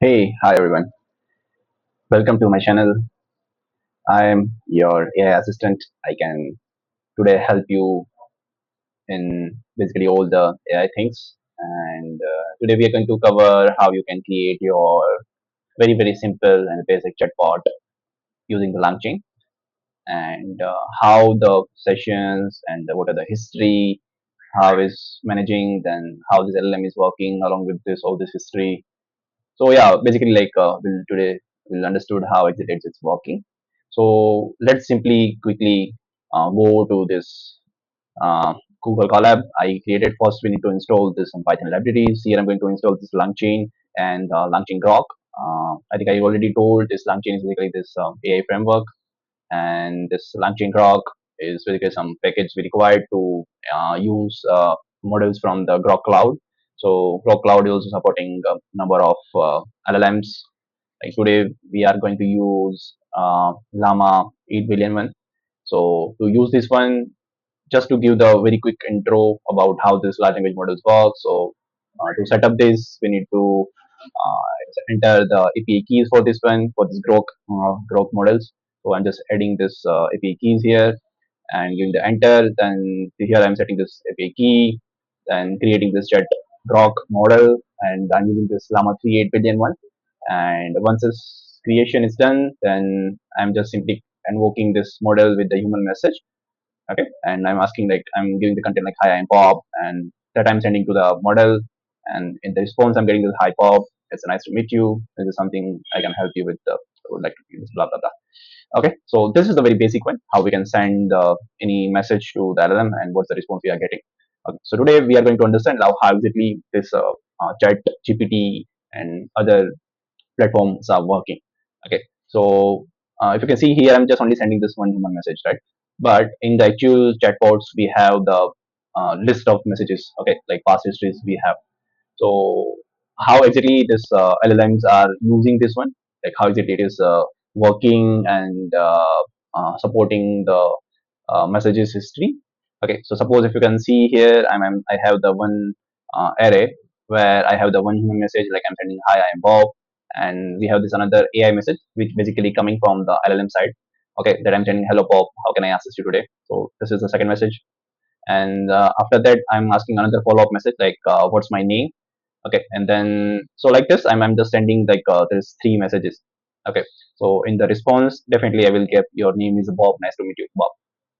Hey, hi everyone. Welcome to my channel. I am your AI assistant. I can today help you in basically all the AI things. And today we are going to cover how you can create your very simple and basic chatbot using the LangChain, and how the sessions and what are the history, how is managing, then how this LLM is working along with this all this history. So yeah, basically today we'll understood how exactly it's working. So let's simply quickly go to this uh, Google Colab I created. First, we need to install this some Python libraries. Here I'm going to install this LangChain and LangChain Groq. I think I already told this LangChain is basically this AI framework, and this LangChain Groq is basically some package we required to use models from the Groq cloud. So Groq cloud is also supporting a number of LLMs. Like today we are going to use Llama 8 billion one. So to use this one, just to give the very quick intro about how this large language models work. So to set up this, we need to enter the API keys for this one, for this Groq models. So I'm just adding this API keys here and giving the enter. Then here I'm setting this API key, then creating this jet Groq model, and I'm using this Llama 3 8 billion one. And once this creation is done, then I'm just simply invoking this model with the human message. Okay, and I'm asking, like, I'm giving the content like, hi, I'm Bob, and that I'm sending to the model, and in the response I'm getting this, hi Bob, it's nice to meet you, this is something I can help you with, I would like to do this, blah blah blah. Okay, so this is the very basic one, how we can send any message to the LLM and what's the response we are getting. Okay, so today we are going to understand how exactly this chat GPT and other platforms are working. Okay, so if you can see here, I'm just only sending this one human message, right? But in the actual chatbots, we have the list of messages, okay, like past histories we have. So how exactly this LLMs are using this one, like how exactly it is working and supporting the messages history. Okay, so suppose if you can see here, I have the one array where I have the one human message, like I'm sending, hi, I am Bob, and we have this another AI message which basically coming from the LLM side. Okay, that I'm sending, hello Bob, how can I assist you today? So this is the second message, and after that I'm asking another follow-up message like, what's my name? Okay, and then so like this, I'm just sending like there's three messages. Okay, so in the response, definitely I will get, your name is Bob, nice to meet you, Bob.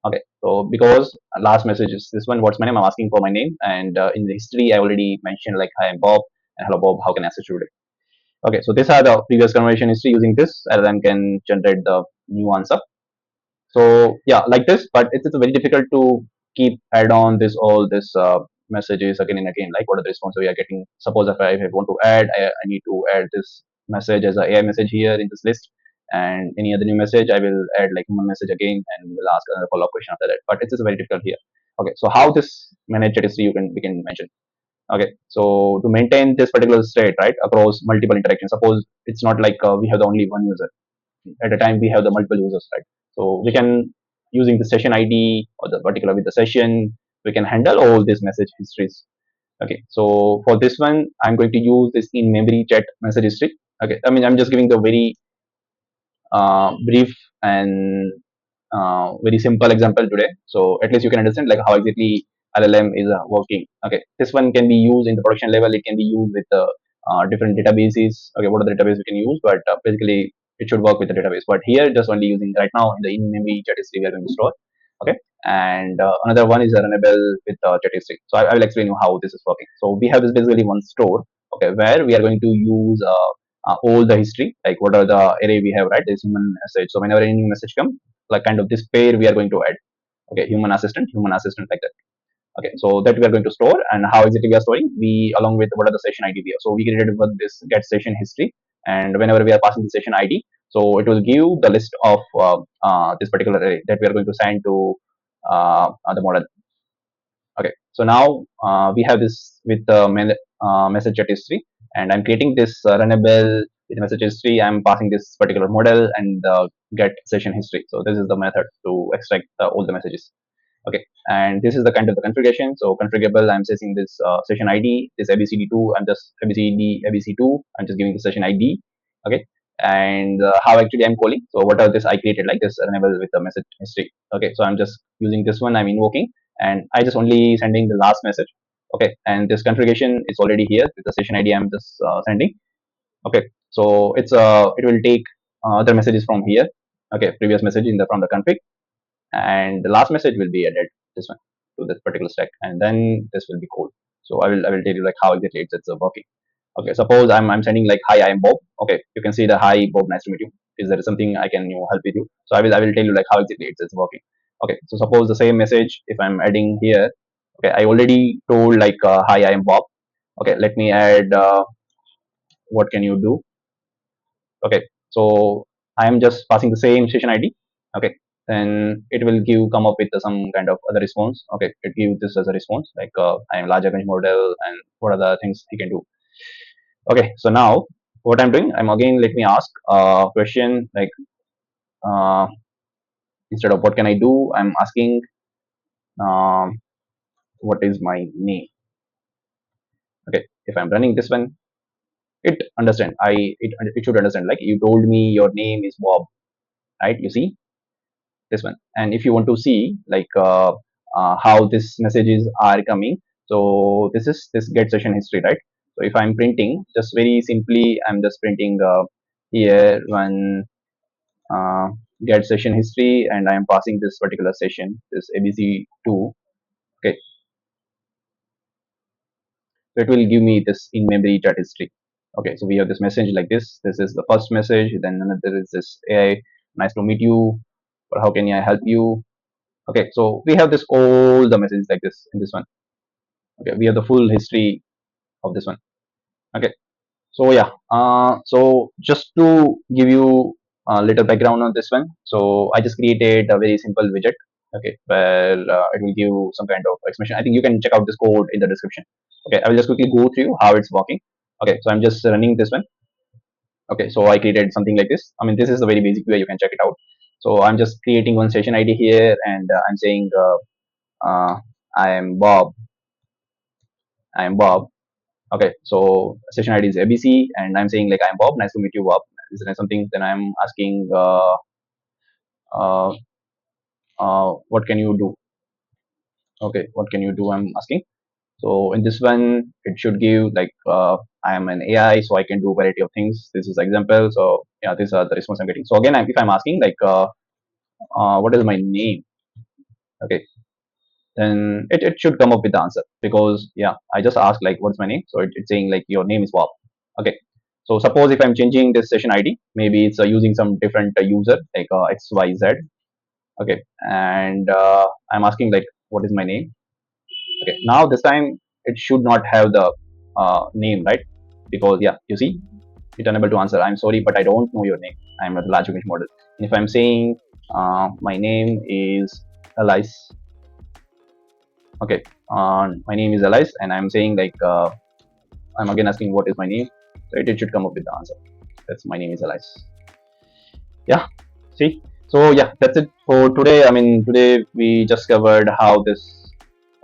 Okay, so because last message is this one, what's my name? I'm asking for my name, and in the history I already mentioned like, hi, I'm Bob, and hello Bob, how can I assist you today? Okay, so these are the previous conversation history. Using this, LLM can generate the new answer. So yeah, like this, but it's very difficult to keep add on this all this messages again and again. Like what are the response we are getting? Suppose if I want to add, I need to add this message as a AI message here in this list, and any other new message I will add like human message again, and will ask another follow up question after that. But it's just very difficult here. Okay, so how this manage history you can we can mention. Okay, so to maintain this particular state, right, across multiple interactions. Suppose it's not like we have the only one user at a time, we have the multiple users, right? So we can, using the session ID or the particular with the session, we can handle all these message histories. Okay, so for this one I'm going to use this in memory chat message history. Okay, I mean, I'm just giving the very brief and very simple example today, so at least you can understand like how exactly LLM is working. Okay, this one can be used in the production level, it can be used with different databases. Okay, what are the database we can use, but basically it should work with the database, but here just only using right now in the in memory chat history we are going to store. Okay, and another one is runnable with chat history. So I will explain you how this is working. So we have this basically one store, okay, where we are going to use all the history, like what are the array we have, right? This human message, so whenever any new message come, like kind of this pair we are going to add. Okay, human assistant, like that. Okay, so that we are going to store, and how exactly we are storing, we along with what are the session ID we have. So we created with this get session history, and whenever we are passing the session ID, so it will give the list of this particular array that we are going to send to the model. Okay, so now we have this with the message chat history, and I'm creating this runnable with message history. I'm passing this particular model and get session history. So this is the method to extract all the messages. Okay, and this is the kind of the configuration. So configurable, I'm setting this session ID, this abcd2, I'm just abc2, I'm just giving the session ID. Okay, and how actually I'm calling. So what are this I created like this enable with the message history. Okay, so I'm just using this one, I'm invoking, and I just only sending the last message. Okay, and this configuration is already here with the session ID I'm just sending. Okay, so it will take other messages from here. Okay, previous message in the from the config, and the last message will be added this one to this particular stack, and then this will be called. So I will tell you like how exactly it's working. Okay, suppose I'm sending like hi, I am Bob. Okay, you can see the hi Bob, nice to meet you. Is there something I can help with you? So I will tell you like how exactly it's working. Okay, so suppose the same message if I'm adding here. Okay, I already told like hi, I am Bob. Okay, let me add what can you do. Okay, so I am just passing the same session ID. Okay, then it will come up with some kind of other response. Okay, it gives this as a response like I am large language model and what are the things he can do. Okay, so now what I'm doing, I'm again let me ask a question like uh, instead of what can I do, I'm asking um, what is my name. Okay, if I'm running this one, it understand it should understand like you told me your name is Bob, right? You see this one, and if you want to see like how these messages are coming, so this is this get session history, right? So if I'm printing just very simply, I'm just printing here one uh, get session history, and I am passing this particular session this abc2. Okay, so it will give me this in memory chat history. Okay, so we have this message like this is the first message, then there is this AI, nice to meet you, or how can I help you. Okay, so we have this all the messages like this in this one. Okay, we have the full history of this one. Okay, so yeah, so just to give you a little background on this one, so I just created a very simple widget. Okay, where it will give some kind of explanation. I think you can check out this code in the description. Okay, I will just quickly go through how it's working. Okay, so I'm just running this one. Okay, so I created something like this. I mean, this is a very basic way, you can check it out. So I'm just creating one session ID here, and I'm saying uh, I am Bob. I am Bob. Okay, so session ID is ABC, and I'm saying like I'm Bob. Nice to meet you, Bob. Is there something? Then I'm asking, uh, what can you do? Okay, what can you do? I'm asking. So in this one, it should give like I am an AI, so I can do variety of things. This is example. So yeah, these are the response I'm getting. So again, if I'm asking like, what is my name? Okay, then it should come up with the answer, because yeah, I just asked like what's my name, so it's saying like your name is Bob. Okay, so suppose if I'm changing this session ID, maybe it's using some different user like XYZ. Okay, and I'm asking like what is my name. Okay, now this time it should not have the name, right? Because yeah, you see it unable to answer, I'm sorry but I don't know your name, I'm a large language model. And if I'm saying my name is Alice. Okay, my name is Alice, and I'm saying like I'm again asking what is my name, so it should come up with the answer. That's my name is Alice. Yeah, see. So yeah, that's it for today. I mean, today we just covered how this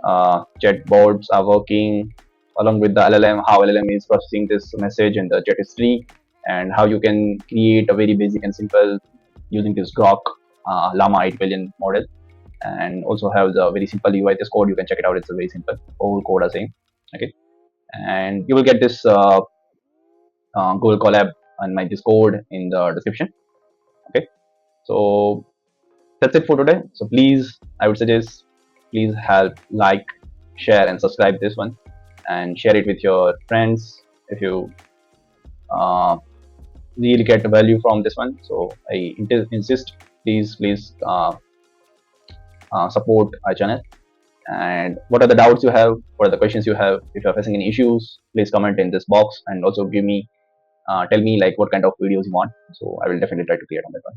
chatbots are working, along with the LLM, how LLM is processing this message in the chat history, and how you can create a very basic and simple using this Groq Llama 8 billion model, and also have the very simple UI. This code you can check it out. It's a very simple. All code are same. Okay, and you will get this Google Colab and my Discord in the description. Okay, so that's it for today. So please, I would suggest, please help like, share, and subscribe this one, and share it with your friends if you uh, really get value from this one. So I insist, please support our channel. And what are the doubts you have, what are the questions you have, if you're facing any issues, please comment in this box, and also give me tell me like what kind of videos you want, so I will definitely try to create on that one.